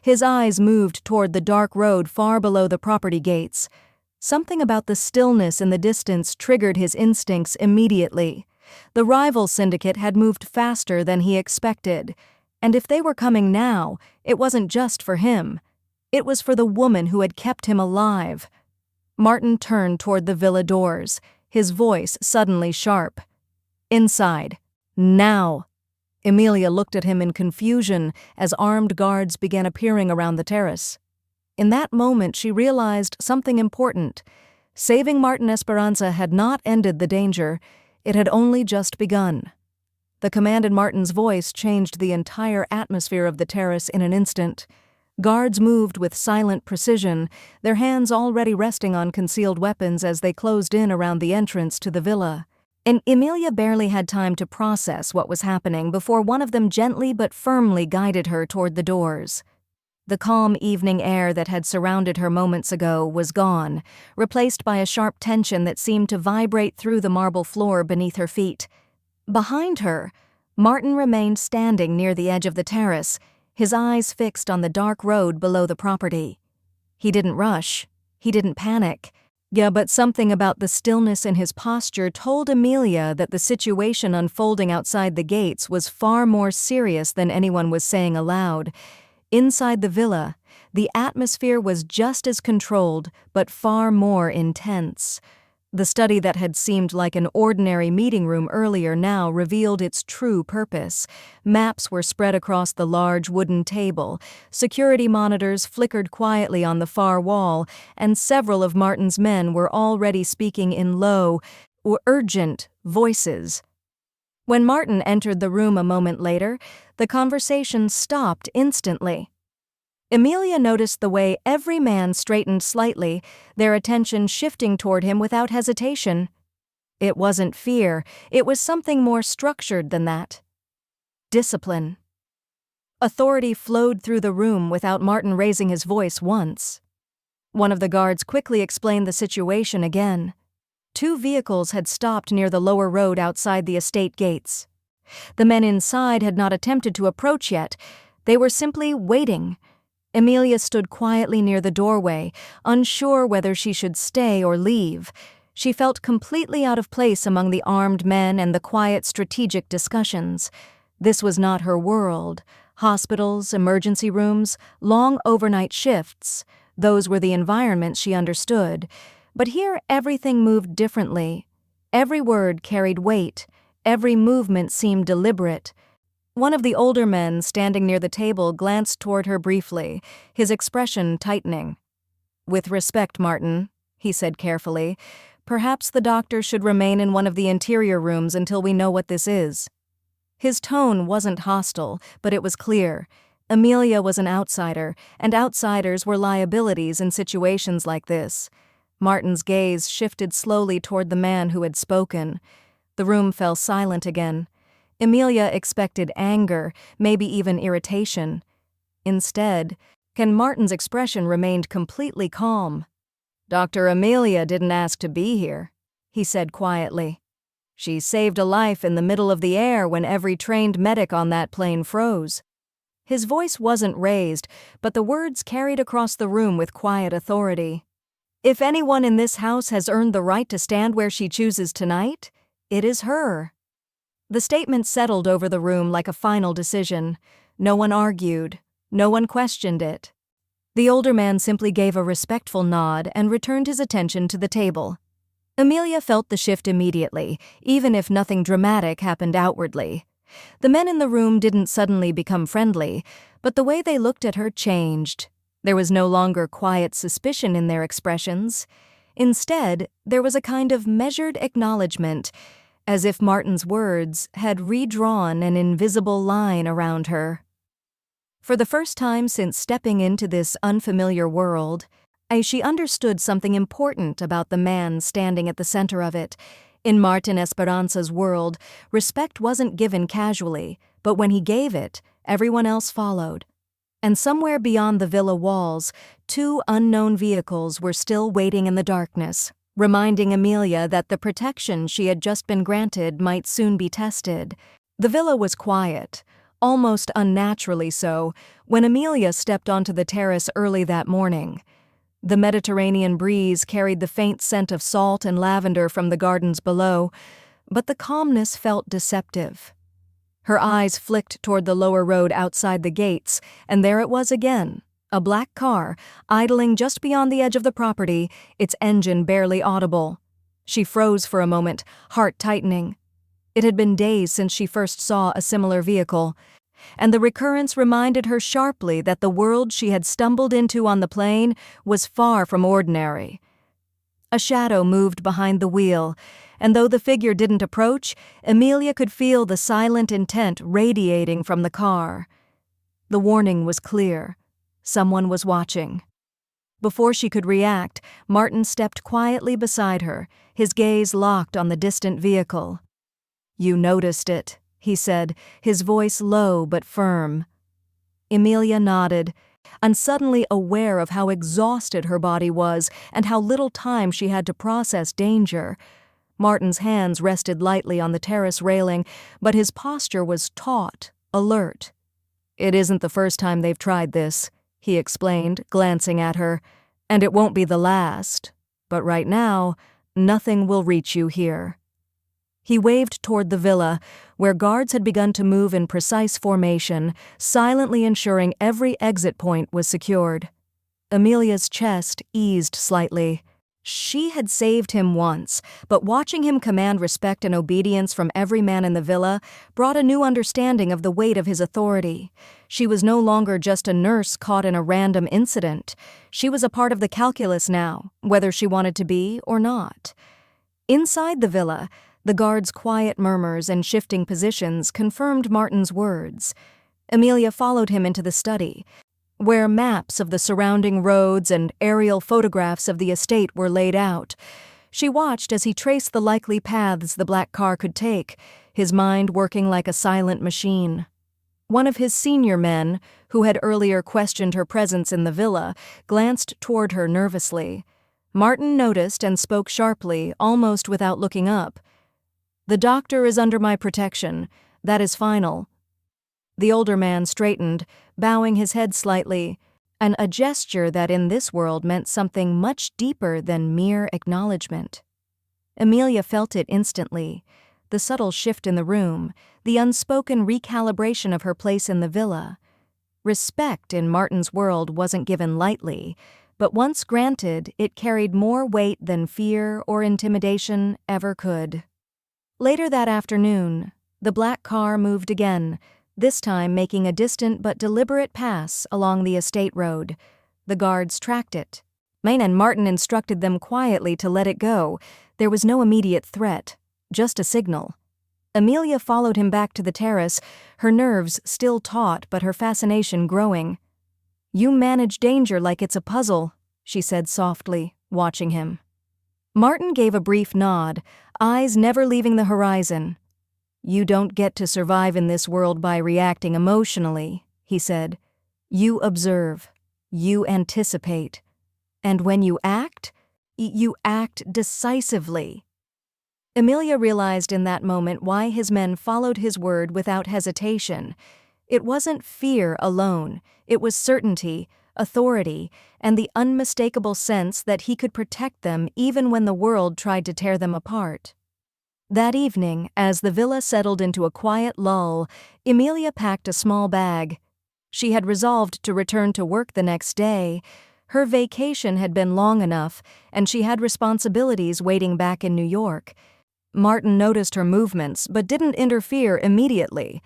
His eyes moved toward the dark road far below the property gates. Something about the stillness in the distance triggered his instincts immediately. The rival syndicate had moved faster than he expected, and if they were coming now, it wasn't just for him. It was for the woman who had kept him alive. Martin turned toward the villa doors, his voice suddenly sharp. "Inside. Now." Emilia looked at him in confusion as armed guards began appearing around the terrace. In that moment, she realized something important. Saving Martin Esperanza had not ended the danger. It had only just begun. The command in Martin's voice changed the entire atmosphere of the terrace in an instant. Guards moved with silent precision, their hands already resting on concealed weapons as they closed in around the entrance to the villa. And Emilia barely had time to process what was happening before one of them gently but firmly guided her toward the doors. The calm evening air that had surrounded her moments ago was gone, replaced by a sharp tension that seemed to vibrate through the marble floor beneath her feet. Behind her, Martin remained standing near the edge of the terrace, his eyes fixed on the dark road below the property. He didn't rush. He didn't panic. Yeah, but something about the stillness in his posture told Emilia that the situation unfolding outside the gates was far more serious than anyone was saying aloud. Inside the villa, the atmosphere was just as controlled, but far more intense. The study that had seemed like an ordinary meeting room earlier now revealed its true purpose. Maps were spread across the large wooden table, security monitors flickered quietly on the far wall, and several of Martin's men were already speaking in low, or urgent voices. When Martin entered the room a moment later, the conversation stopped instantly. Emilia noticed the way every man straightened slightly, their attention shifting toward him without hesitation. It wasn't fear, it was something more structured than that. Discipline. Authority flowed through the room without Martin raising his voice once. One of the guards quickly explained the situation again. 2 vehicles had stopped near the lower road outside the estate gates. The men inside had not attempted to approach yet. They were simply waiting. Emilia stood quietly near the doorway, unsure whether she should stay or leave. She felt completely out of place among the armed men and the quiet strategic discussions. This was not her world. Hospitals, emergency rooms, long overnight shifts, those were the environments she understood. But here everything moved differently. Every word carried weight. Every movement seemed deliberate. One of the older men standing near the table glanced toward her briefly, his expression tightening. "With respect, Martin," he said carefully, "perhaps the doctor should remain in one of the interior rooms until we know what this is." His tone wasn't hostile, but it was clear. Emilia was an outsider, and outsiders were liabilities in situations like this. Martin's gaze shifted slowly toward the man who had spoken. The room fell silent again. Emilia expected anger, maybe even irritation. Instead, Martin's expression remained completely calm. "Dr. Emilia didn't ask to be here," he said quietly. "She saved a life in the middle of the air when every trained medic on that plane froze." His voice wasn't raised, but the words carried across the room with quiet authority. "If anyone in this house has earned the right to stand where she chooses tonight, it is her." The statement settled over the room like a final decision. No one argued. No one questioned it. The older man simply gave a respectful nod and returned his attention to the table. Emilia felt the shift immediately, even if nothing dramatic happened outwardly. The men in the room didn't suddenly become friendly, but the way they looked at her changed. There was no longer quiet suspicion in their expressions. Instead, there was a kind of measured acknowledgement, as if Martin's words had redrawn an invisible line around her. For the first time since stepping into this unfamiliar world, she understood something important about the man standing at the center of it. In Martin Esperanza's world, respect wasn't given casually, but when he gave it, everyone else followed. And somewhere beyond the villa walls, 2 unknown vehicles were still waiting in the darkness, reminding Emilia that the protection she had just been granted might soon be tested. The villa was quiet, almost unnaturally so, when Emilia stepped onto the terrace early that morning. The Mediterranean breeze carried the faint scent of salt and lavender from the gardens below, but the calmness felt deceptive. Her eyes flicked toward the lower road outside the gates, and there it was again, a black car, idling just beyond the edge of the property, its engine barely audible. She froze for a moment, heart tightening. It had been days since she first saw a similar vehicle, and the recurrence reminded her sharply that the world she had stumbled into on the plane was far from ordinary. A shadow moved behind the wheel, and though the figure didn't approach, Emilia could feel the silent intent radiating from the car. The warning was clear. Someone was watching. Before she could react, Martin stepped quietly beside her, his gaze locked on the distant vehicle. "You noticed it," he said, his voice low but firm. Emilia nodded, and suddenly aware of how exhausted her body was and how little time she had to process danger. Martin's hands rested lightly on the terrace railing, but his posture was taut, alert. "It isn't the first time they've tried this," he explained, glancing at her, "and it won't be the last. But right now, nothing will reach you here." He waved toward the villa, where guards had begun to move in precise formation, silently ensuring every exit point was secured. Emilia's chest eased slightly. She had saved him once, but watching him command respect and obedience from every man in the villa brought a new understanding of the weight of his authority. She was no longer just a nurse caught in a random incident. She was a part of the calculus now, whether she wanted to be or not. Inside the villa, the guards' quiet murmurs and shifting positions confirmed Martin's words. Emilia followed him into the study, where maps of the surrounding roads and aerial photographs of the estate were laid out. She watched as he traced the likely paths the black car could take, his mind working like a silent machine. One of his senior men, who had earlier questioned her presence in the villa, glanced toward her nervously. Martin noticed and spoke sharply, almost without looking up. "The doctor is under my protection. That is final." The older man straightened, bowing his head slightly, a gesture that in this world meant something much deeper than mere acknowledgement. Emilia felt it instantly, the subtle shift in the room, the unspoken recalibration of her place in the villa. Respect in Martin's world wasn't given lightly, but once granted, it carried more weight than fear or intimidation ever could. Later that afternoon, the black car moved again, this time making a distant but deliberate pass along the estate road. The guards tracked it. And Martin instructed them quietly to let it go. There was no immediate threat, just a signal. Emilia followed him back to the terrace, her nerves still taut but her fascination growing. "You manage danger like it's a puzzle," she said softly, watching him. Martin gave a brief nod, eyes never leaving the horizon. "You don't get to survive in this world by reacting emotionally," he said. "You observe. You anticipate. And when you act decisively." Emilia realized in that moment why his men followed his word without hesitation. It wasn't fear alone, it was certainty, authority, and the unmistakable sense that he could protect them even when the world tried to tear them apart. That evening, as the villa settled into a quiet lull, Emilia packed a small bag. She had resolved to return to work the next day. Her vacation had been long enough, and she had responsibilities waiting back in New York. Martin noticed her movements, but didn't interfere immediately.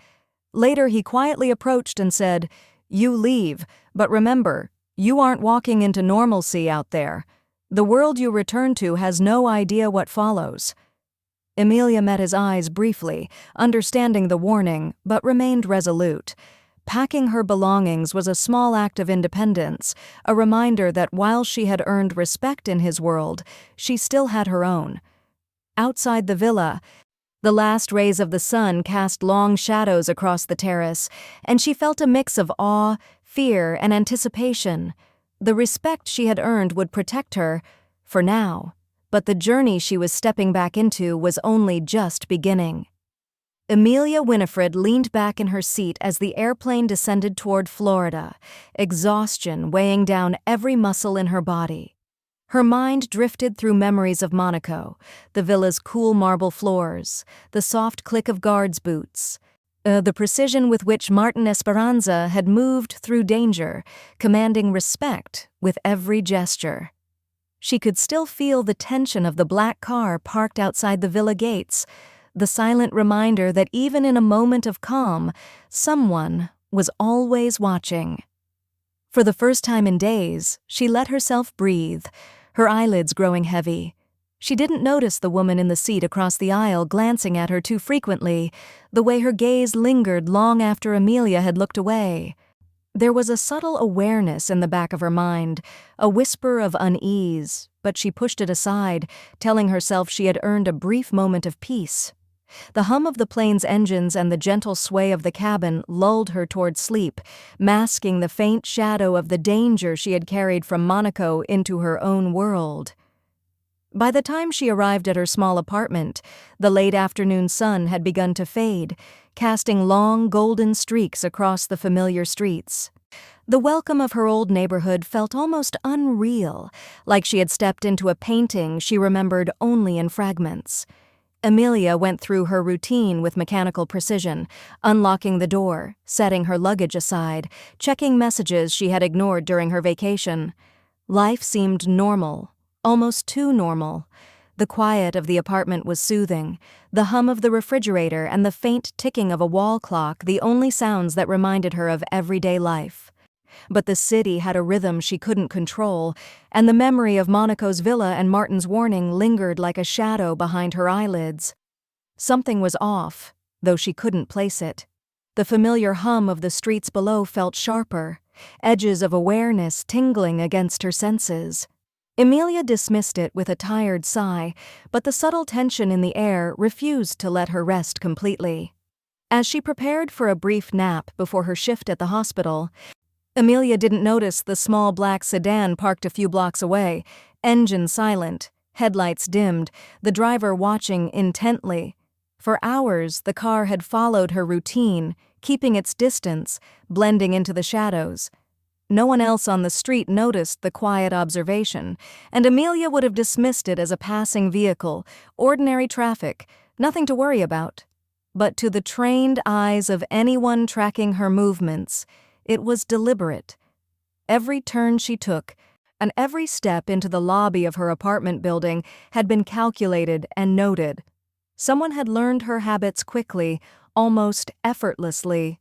Later, he quietly approached and said, "You leave, but remember, you aren't walking into normalcy out there. The world you return to has no idea what follows." Emilia met his eyes briefly, understanding the warning, but remained resolute. Packing her belongings was a small act of independence, a reminder that while she had earned respect in his world, she still had her own. Outside the villa, the last rays of the sun cast long shadows across the terrace, and she felt a mix of awe, fear, and anticipation. The respect she had earned would protect her, for now, but the journey she was stepping back into was only just beginning. Emilia Winifred leaned back in her seat as the airplane descended toward Florida, exhaustion weighing down every muscle in her body. Her mind drifted through memories of Monaco, the villa's cool marble floors, the soft click of guards' boots, the precision with which Martin Esperanza had moved through danger, commanding respect with every gesture. She could still feel the tension of the black car parked outside the villa gates, the silent reminder that even in a moment of calm, someone was always watching. For the first time in days, she let herself breathe, her eyelids growing heavy. She didn't notice the woman in the seat across the aisle glancing at her too frequently, the way her gaze lingered long after Emilia had looked away. There was a subtle awareness in the back of her mind, a whisper of unease, but she pushed it aside, telling herself she had earned a brief moment of peace. The hum of the plane's engines and the gentle sway of the cabin lulled her toward sleep, masking the faint shadow of the danger she had carried from Monaco into her own world. By the time she arrived at her small apartment, the late afternoon sun had begun to fade, casting long golden streaks across the familiar streets. The welcome of her old neighborhood felt almost unreal, like she had stepped into a painting she remembered only in fragments. Emilia went through her routine with mechanical precision, unlocking the door, setting her luggage aside, checking messages she had ignored during her vacation. Life seemed normal, almost too normal. The quiet of the apartment was soothing, the hum of the refrigerator and the faint ticking of a wall clock the only sounds that reminded her of everyday life. But the city had a rhythm she couldn't control, and the memory of Monaco's villa and Martin's warning lingered like a shadow behind her eyelids. Something was off, though she couldn't place it. The familiar hum of the streets below felt sharper, edges of awareness tingling against her senses. Emilia dismissed it with a tired sigh, but the subtle tension in the air refused to let her rest completely. As she prepared for a brief nap before her shift at the hospital, Emilia didn't notice the small black sedan parked a few blocks away, engine silent, headlights dimmed, the driver watching intently. For hours, the car had followed her routine, keeping its distance, blending into the shadows. No one else on the street noticed the quiet observation, and Emilia would have dismissed it as a passing vehicle, ordinary traffic, nothing to worry about. But to the trained eyes of anyone tracking her movements, it was deliberate. Every turn she took, and every step into the lobby of her apartment building had been calculated and noted. Someone had learned her habits quickly, almost effortlessly.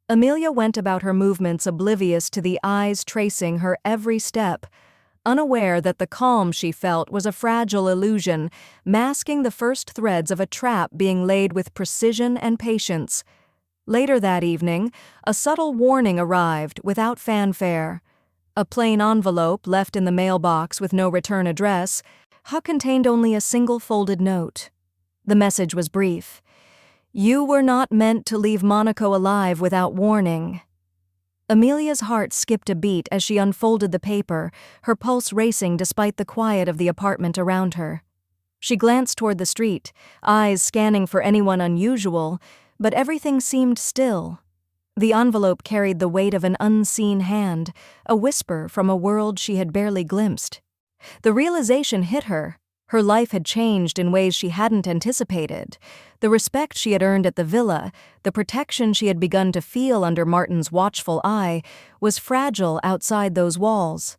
Emilia went about her movements oblivious to the eyes tracing her every step, unaware that the calm she felt was a fragile illusion, masking the first threads of a trap being laid with precision and patience. Later that evening, a subtle warning arrived without fanfare. A plain envelope left in the mailbox with no return address, contained only a single folded note. The message was brief. "You were not meant to leave Monaco alive without warning." Emilia's heart skipped a beat as she unfolded the paper, her pulse racing despite the quiet of the apartment around her. She glanced toward the street, eyes scanning for anyone unusual, but everything seemed still. The envelope carried the weight of an unseen hand, a whisper from a world she had barely glimpsed. The realization hit her. Her life had changed in ways she hadn't anticipated. The respect she had earned at the villa, the protection she had begun to feel under Martin's watchful eye, was fragile outside those walls.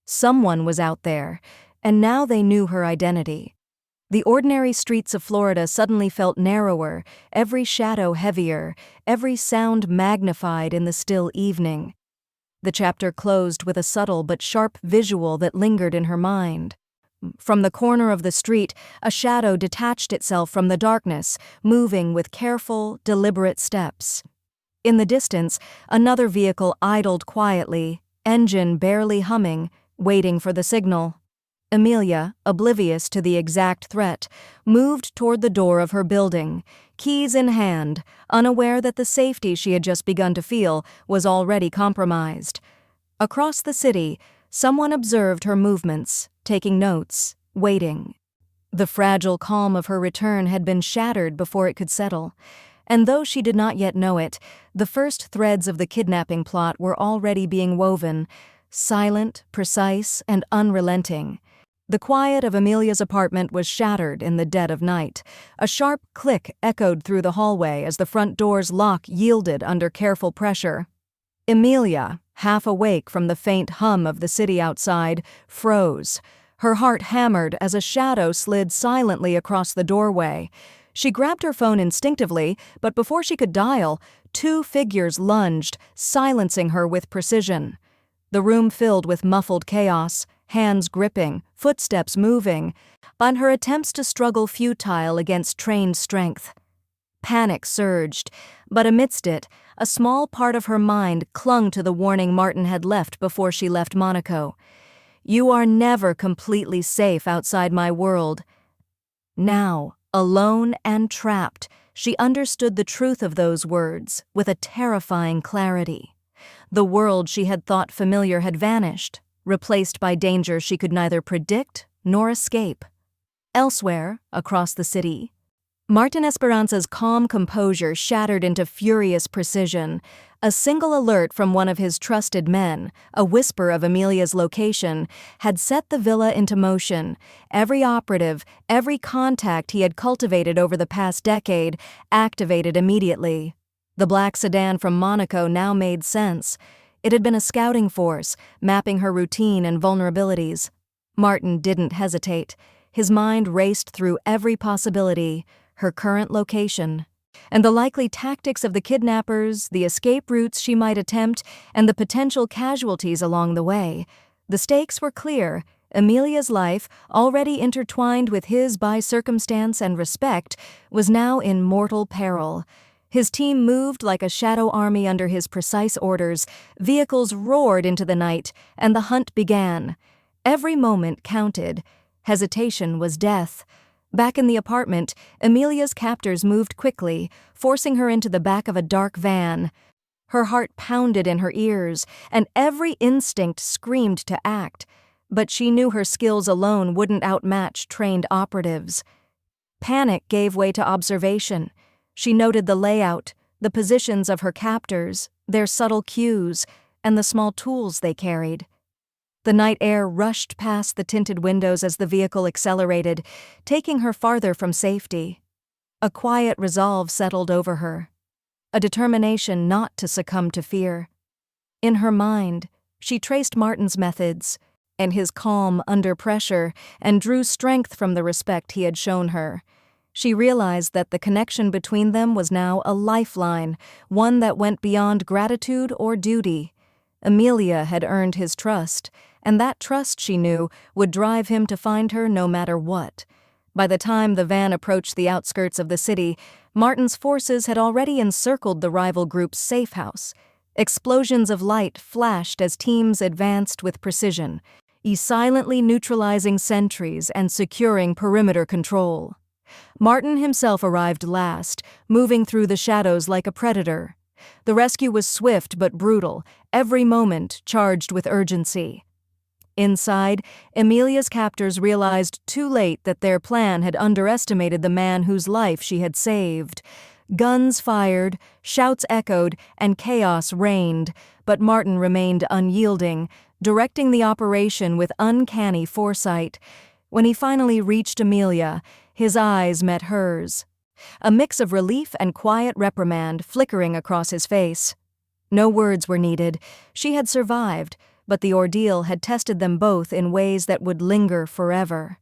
Someone was out there, and now they knew her identity. The ordinary streets of Florida suddenly felt narrower, every shadow heavier, every sound magnified in the still evening. The chapter closed with a subtle but sharp visual that lingered in her mind. From the corner of the street, a shadow detached itself from the darkness, moving with careful, deliberate steps. In the distance, another vehicle idled quietly, engine barely humming, waiting for the signal. Emilia, oblivious to the exact threat, moved toward the door of her building, keys in hand, unaware that the safety she had just begun to feel was already compromised. Across the city, someone observed her movements, taking notes, waiting. The fragile calm of her return had been shattered before it could settle, and though she did not yet know it, the first threads of the kidnapping plot were already being woven, silent, precise, and unrelenting. The quiet of Emilia's apartment was shattered in the dead of night. A sharp click echoed through the hallway as the front door's lock yielded under careful pressure. Emilia, half awake from the faint hum of the city outside, froze. Her heart hammered as a shadow slid silently across the doorway. She grabbed her phone instinctively, but before she could dial, two figures lunged, silencing her with precision. The room filled with muffled chaos, hands gripping, footsteps moving, but her attempts to struggle futile against trained strength. Panic surged, but amidst it, a small part of her mind clung to the warning Martin had left before she left Monaco. "You are never completely safe outside my world." Now, alone and trapped, she understood the truth of those words with a terrifying clarity. The world she had thought familiar had vanished, replaced by danger she could neither predict nor escape. Elsewhere, across the city, Martin Esperanza's calm composure shattered into furious precision. A single alert from one of his trusted men, a whisper of Emilia's location, had set the villa into motion. Every operative, every contact he had cultivated over the past decade, activated immediately. The black sedan from Monaco now made sense. It had been a scouting force, mapping her routine and vulnerabilities. Martin didn't hesitate. His mind raced through every possibility, her current location, and the likely tactics of the kidnappers, the escape routes she might attempt, and the potential casualties along the way. The stakes were clear. Emilia's life, already intertwined with his by circumstance and respect, was now in mortal peril. His team moved like a shadow army under his precise orders. Vehicles roared into the night, and the hunt began. Every moment counted. Hesitation was death. Back in the apartment, Emilia's captors moved quickly, forcing her into the back of a dark van. Her heart pounded in her ears, and every instinct screamed to act. But she knew her skills alone wouldn't outmatch trained operatives. Panic gave way to observation. She noted the layout, the positions of her captors, their subtle cues, and the small tools they carried. The night air rushed past the tinted windows as the vehicle accelerated, taking her farther from safety. A quiet resolve settled over her, a determination not to succumb to fear. In her mind, she traced Martin's methods and his calm under pressure and drew strength from the respect he had shown her. She realized that the connection between them was now a lifeline, one that went beyond gratitude or duty. Emilia had earned his trust, and that trust, she knew, would drive him to find her no matter what. By the time the van approached the outskirts of the city, Martin's forces had already encircled the rival group's safe house. Explosions of light flashed as teams advanced with precision, silently neutralizing sentries and securing perimeter control. Martin himself arrived last, moving through the shadows like a predator. The rescue was swift but brutal, every moment charged with urgency. Inside, Emilia's captors realized too late that their plan had underestimated the man whose life she had saved. Guns fired, shouts echoed, and chaos reigned, but Martin remained unyielding, directing the operation with uncanny foresight. When he finally reached Emilia, his eyes met hers, a mix of relief and quiet reprimand flickering across his face. No words were needed. She had survived, but the ordeal had tested them both in ways that would linger forever.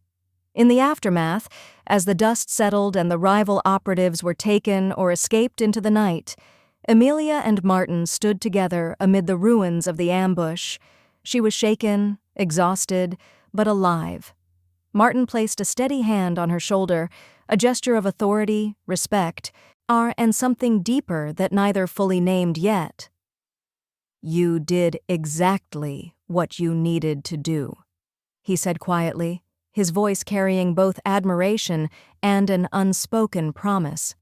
In the aftermath, as the dust settled and the rival operatives were taken or escaped into the night, Emilia and Martin stood together amid the ruins of the ambush. She was shaken, exhausted, but alive. Martin placed a steady hand on her shoulder, a gesture of authority, respect, and something deeper that neither fully named yet. "You did exactly what you needed to do," he said quietly, his voice carrying both admiration and an unspoken promise.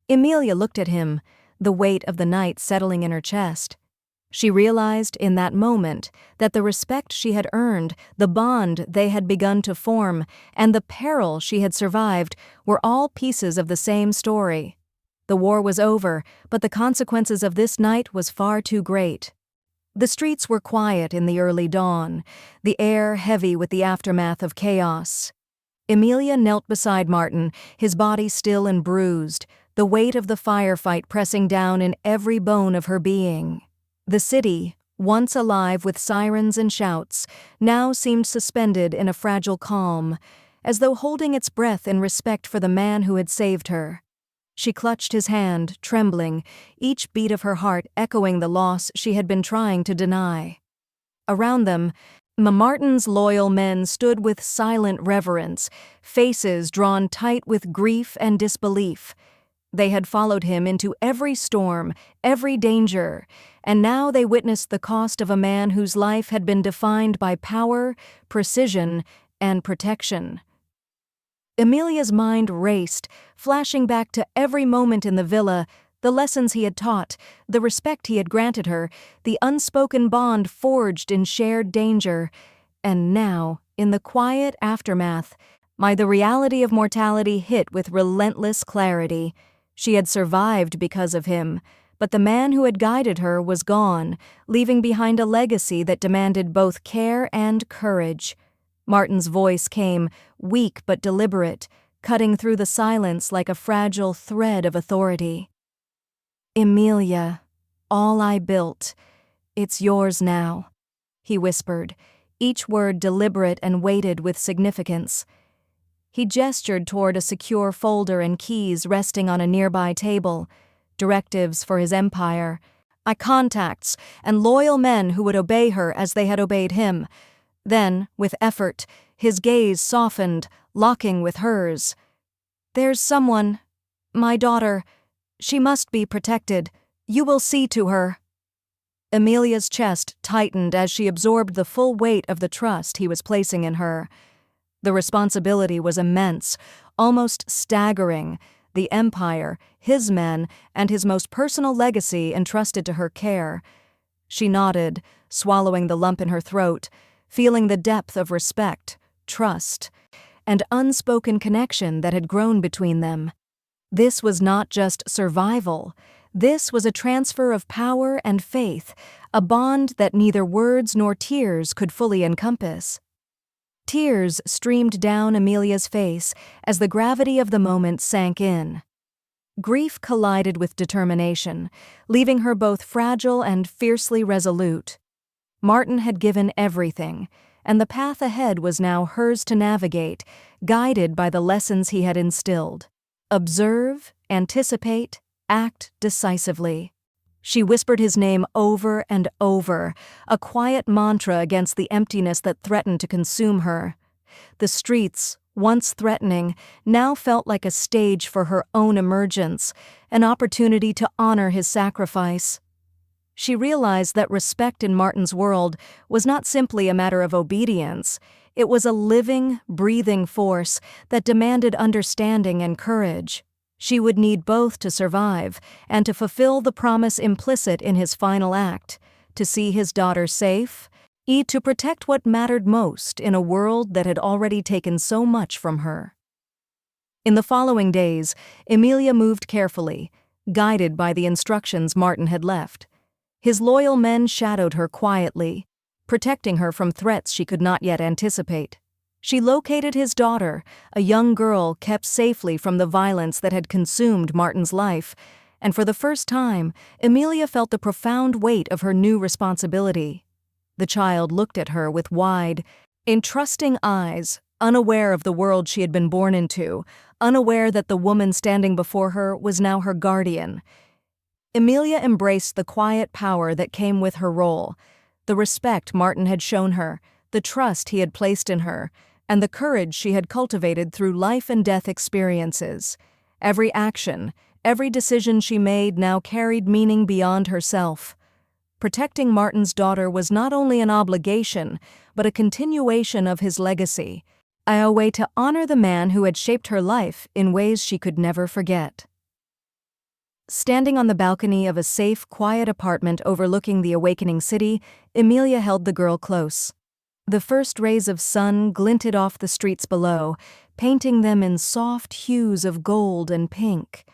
Emilia looked at him, the weight of the night settling in her chest. She realized in that moment that the respect she had earned, the bond they had begun to form, and the peril she had survived were all pieces of the same story. The war was over, but the consequences of this night was far too great. The streets were quiet in the early dawn, the air heavy with the aftermath of chaos. Emilia knelt beside Martin, his body still and bruised, the weight of the firefight pressing down in every bone of her being. The city, once alive with sirens and shouts, now seemed suspended in a fragile calm, as though holding its breath in respect for the man who had saved her. She clutched his hand, trembling, each beat of her heart echoing the loss she had been trying to deny. Around them, Martin's loyal men stood with silent reverence, faces drawn tight with grief and disbelief. They had followed him into every storm, every danger, and now they witnessed the cost of a man whose life had been defined by power, precision, and protection. Emilia's mind raced, flashing back to every moment in the villa, the lessons he had taught, the respect he had granted her, the unspoken bond forged in shared danger. And now In the quiet aftermath, the reality of mortality hit with relentless clarity. She had survived because of him, but the man who had guided her was gone, leaving behind a legacy that demanded both care and courage. Martin's voice came, weak but deliberate, cutting through the silence like a fragile thread of authority. "Emilia, all I built, it's yours now," he whispered, each word deliberate and weighted with significance. He gestured toward a secure folder and keys resting on a nearby table, directives for his empire, contacts, and loyal men who would obey her as they had obeyed him. Then, with effort, his gaze softened, locking with hers. "There's someone. My daughter. She must be protected. You will see to her." Emilia's chest tightened as she absorbed the full weight of the trust he was placing in her. The responsibility was immense, almost staggering. The empire, his men, and his most personal legacy entrusted to her care. She nodded, swallowing the lump in her throat, feeling the depth of respect, trust, and unspoken connection that had grown between them. This was not just survival. This was a transfer of power and faith, a bond that neither words nor tears could fully encompass. Tears streamed down Emilia's face as the gravity of the moment sank in. Grief collided with determination, leaving her both fragile and fiercely resolute. Martin had given everything, and the path ahead was now hers to navigate, guided by the lessons he had instilled. Observe, anticipate, act decisively. She whispered his name over and over, a quiet mantra against the emptiness that threatened to consume her. The streets, once threatening, now felt like a stage for her own emergence, an opportunity to honor his sacrifice. She realized that respect in Martin's world was not simply a matter of obedience. It was a living, breathing force that demanded understanding and courage. She would need both to survive and to fulfill the promise implicit in his final act, to see his daughter safe, to protect what mattered most in a world that had already taken so much from her. In the following days, Emilia moved carefully, guided by the instructions Martin had left. His loyal men shadowed her quietly, protecting her from threats she could not yet anticipate. She located his daughter, a young girl kept safely from the violence that had consumed Martin's life, and for the first time, Emilia felt the profound weight of her new responsibility. The child looked at her with wide, entrusting eyes, unaware of the world she had been born into, unaware that the woman standing before her was now her guardian. Emilia embraced the quiet power that came with her role, the respect Martin had shown her, the trust he had placed in her, and the courage she had cultivated through life and death experiences. Every action, every decision she made now carried meaning beyond herself. Protecting Martin's daughter was not only an obligation, but a continuation of his legacy, a way to honor the man who had shaped her life in ways she could never forget. Standing on the balcony of a safe, quiet apartment overlooking the awakening city, Emilia held the girl close. The first rays of sun glinted off the streets below, painting them in soft hues of gold and pink.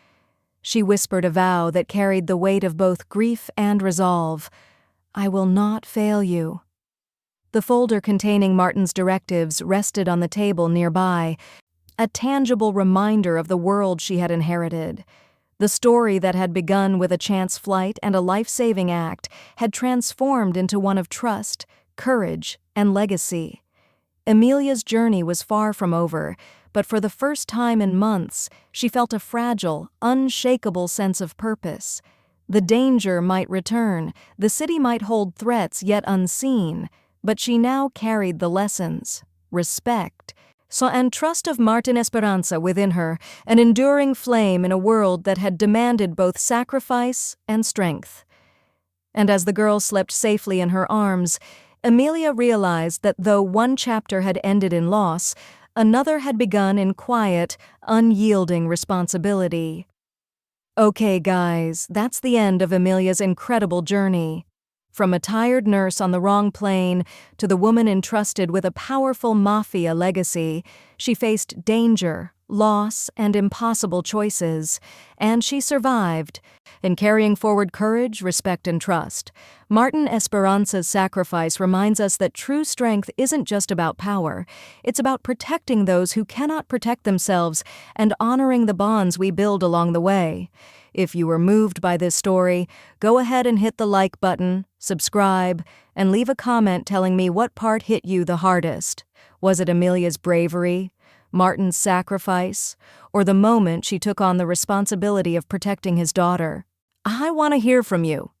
She whispered a vow that carried the weight of both grief and resolve. "I will not fail you." The folder containing Martin's directives rested on the table nearby, a tangible reminder of the world she had inherited. The story that had begun with a chance flight and a life-saving act had transformed into one of trust, courage, and legacy. Emilia's journey was far from over, but for the first time in months, she felt a fragile, unshakable sense of purpose. The danger might return, the city might hold threats yet unseen, but she now carried the lessons, respect, and trust of Martin Esperanza within her, an enduring flame in a world that had demanded both sacrifice and strength. And as the girl slept safely in her arms, Emilia realized that though one chapter had ended in loss, another had begun in quiet, unyielding responsibility. Okay, guys, that's the end of Emilia's incredible journey. From a tired nurse on the wrong plane to the woman entrusted with a powerful Mafia legacy, she faced danger, loss, and impossible choices. And she survived. In carrying forward courage, respect, and trust, Martin Esperanza's sacrifice reminds us that true strength isn't just about power. It's about protecting those who cannot protect themselves and honoring the bonds we build along the way. If you were moved by this story, go ahead and hit the like button, subscribe, and leave a comment telling me what part hit you the hardest. Was it Emilia's bravery, Martin's sacrifice, or the moment she took on the responsibility of protecting his daughter? I want to hear from you.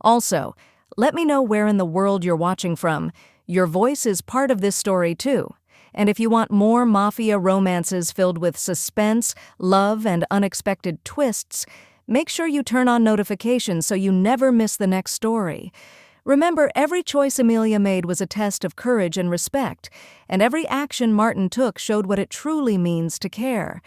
Also, let me know where in the world you're watching from. Your voice is part of this story too. And if you want more Mafia romances filled with suspense, love, and unexpected twists, make sure you turn on notifications so you never miss the next story. Remember, every choice Emilia made was a test of courage and respect, and every action Martin took showed what it truly means to care.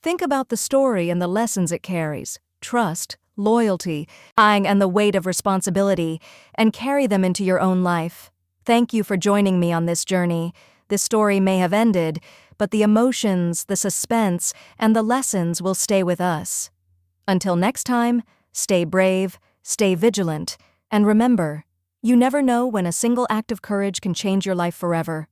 Think about the story and the lessons it carries: trust, loyalty, and the weight of responsibility, and carry them into your own life. Thank you for joining me on this journey. This story may have ended, but the emotions, the suspense, and the lessons will stay with us. Until next time, stay brave, stay vigilant, and remember, you never know when a single act of courage can change your life forever.